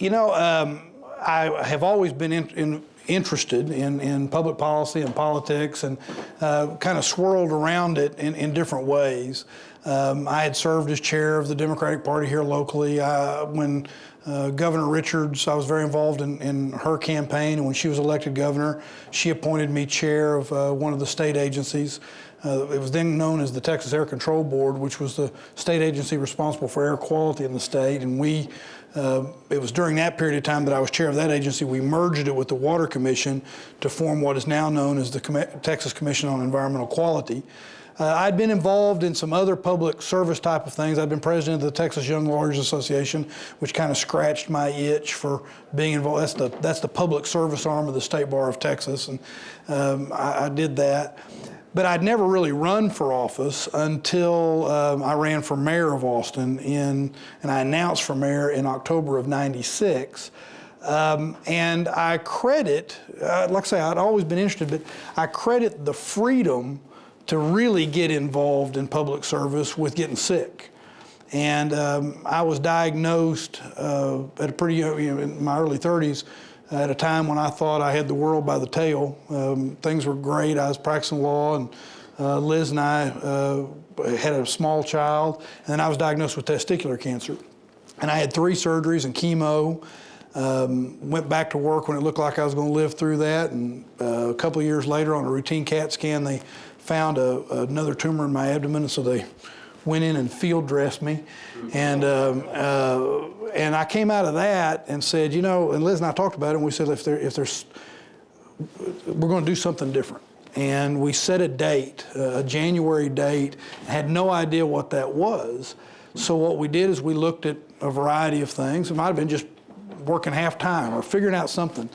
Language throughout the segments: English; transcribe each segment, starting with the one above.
I have always been interested in public policy and politics, and kind of swirled around it in different ways. I had served as chair of the Democratic Party here locally. When Governor Richards, I was very involved in her campaign, and when she was elected governor, she appointed me chair of one of the state agencies. It was then known as the Texas Air Control Board, which was the state agency responsible for air quality in the state. And it was during that period of time that I was chair of that agency, we merged it with the Water Commission to form what is now known as the Texas Commission on Environmental Quality. I'd been involved in some other public service type of things. I'd been president of the Texas Young Lawyers Association, which kind of scratched my itch for being involved. That's the public service arm of the State Bar of Texas, and I did that. But I'd never really run for office until I ran for mayor of Austin and I announced for mayor in October of '96. And I credit, like I say, I'd always been interested, but I credit the freedom to really get involved in public service with getting sick. And I was diagnosed at a pretty young, in my early 30s, at a time when I thought I had the world by the tail. Things were great. I was practicing law, and Liz and I had a small child, and then I was diagnosed with testicular cancer. And I had 3 surgeries and chemo. Went back to work when it looked like I was going to live through that, and a couple of years later on a routine CAT scan, they found another tumor in my abdomen, and so they went in and field dressed me. And I came out of that and said, and Liz and I talked about it, and we said, we're going to do something different. And we set a date, a January date, had no idea what that was. So what we did is we looked at a variety of things. It might have been just working half-time or figuring out something.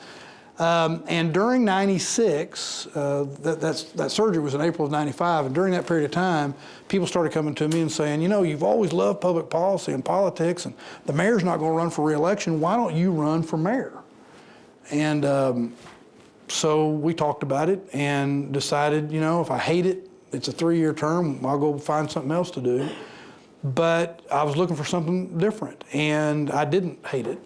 And during '96, that surgery was in April of '95, and during that period of time, people started coming to me and saying, you've always loved public policy and politics, and the mayor's not going to run for re-election. Why don't you run for mayor? And so we talked about it and decided, if I hate it, it's a 3-year term, I'll go find something else to do. But I was looking for something different, and I didn't hate it.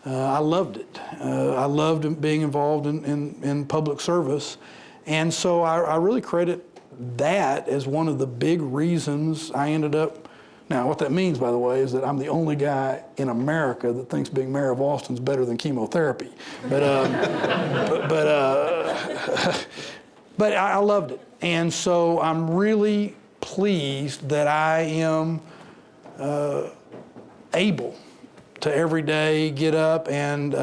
I loved it. I loved being involved in public service. And so I really credit that as one of the big reasons I ended up. Now, what that means, by the way, is that I'm the only guy in America that thinks being mayor of Austin is better than chemotherapy. But I loved it. And so I'm really pleased that I am able to every day get up and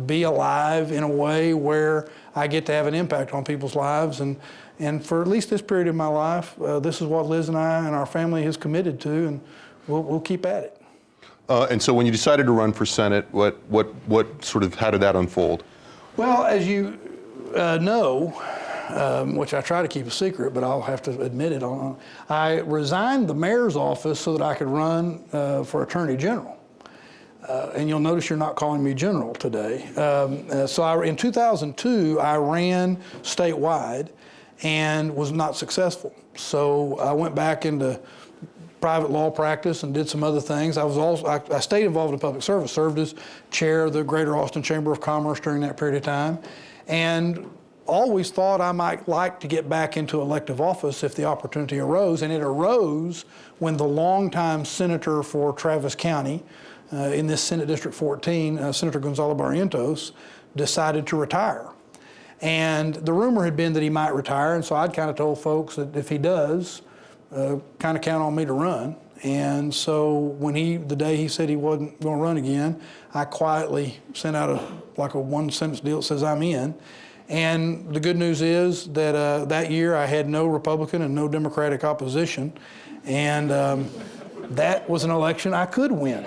be alive in a way where I get to have an impact on people's lives. And for at least this period of my life, this is what Liz and I and our family has committed to, and we'll keep at it. And so when you decided to run for Senate, how did that unfold? Well, as you know, which I try to keep a secret, but I'll have to admit it, I resigned the mayor's office so that I could run for Attorney General. And you'll notice you're not calling me General today. So in 2002, I ran statewide and was not successful. So I went back into private law practice and did some other things. I stayed involved in public service, served as chair of the Greater Austin Chamber of Commerce during that period of time, and always thought I might like to get back into elective office if the opportunity arose. And it arose when the longtime senator for Travis County, in this Senate District 14, Senator Gonzalo Barrientos, decided to retire. And the rumor had been that he might retire, and so I'd kind of told folks that if he does, kind of count on me to run. And so the day he said he wasn't going to run again, I quietly sent out a one-sentence deal that says I'm in. And the good news is that that year I had no Republican and no Democratic opposition, and that was an election I could win.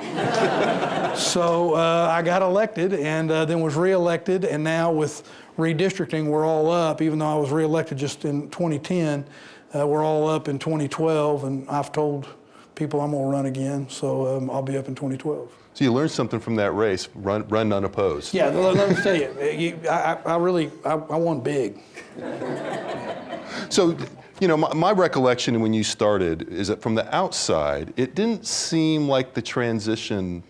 So I got elected and then was reelected, and now with redistricting, we're all up. Even though I was reelected just in 2010, we're all up in 2012, and I've told people I'm going to run again, so I'll be up in 2012. So you learned something from that race, run unopposed. Yeah, let me tell you, I won big. So, my recollection when you started is that from the outside, it didn't seem like the transition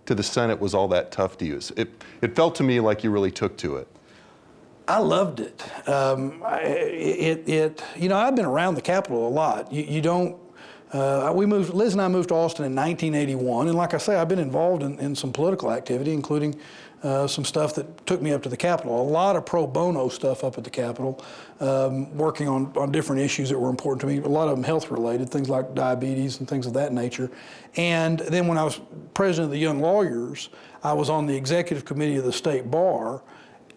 to the Senate was all that tough to you? It felt to me like you really took to it. I loved it. You know, I've been around the Capitol a lot. You don't. Liz and I moved to Austin in 1981, and like I say, I've been involved in some political activity, including some stuff that took me up to the Capitol. A lot of pro bono stuff up at the Capitol, working on different issues that were important to me. A lot of them health related, things like diabetes and things of that nature. And then when I was president of the Young Lawyers, I was on the executive committee of the state bar.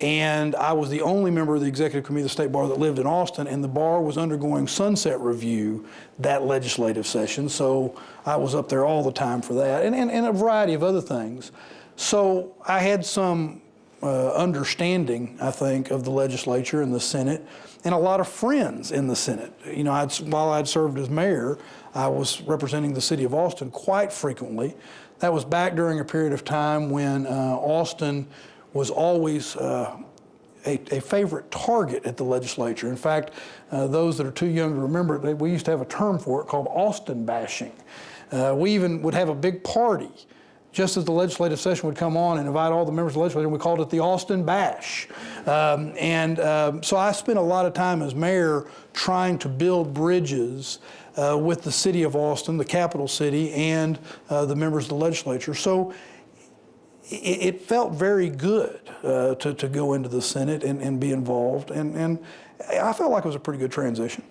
And I was the only member of the executive committee of the state bar that lived in Austin, and the bar was undergoing sunset review that legislative session, so I was up there all the time for that, and a variety of other things. So I had some understanding, I think, of the legislature and the Senate, and a lot of friends in the Senate. You know, while I'd served as mayor, I was representing the city of Austin quite frequently. That was back during a period of time when Austin was always a favorite target at the legislature. In fact, those that are too young to remember it, we used to have a term for it called Austin bashing. We even would have a big party just as the legislative session would come on and invite all the members of the legislature, and we called it the Austin Bash. So I spent a lot of time as mayor trying to build bridges with the city of Austin, the capital city, and the members of the legislature. So it felt very good to go into the Senate and be involved, and I felt like it was a pretty good transition.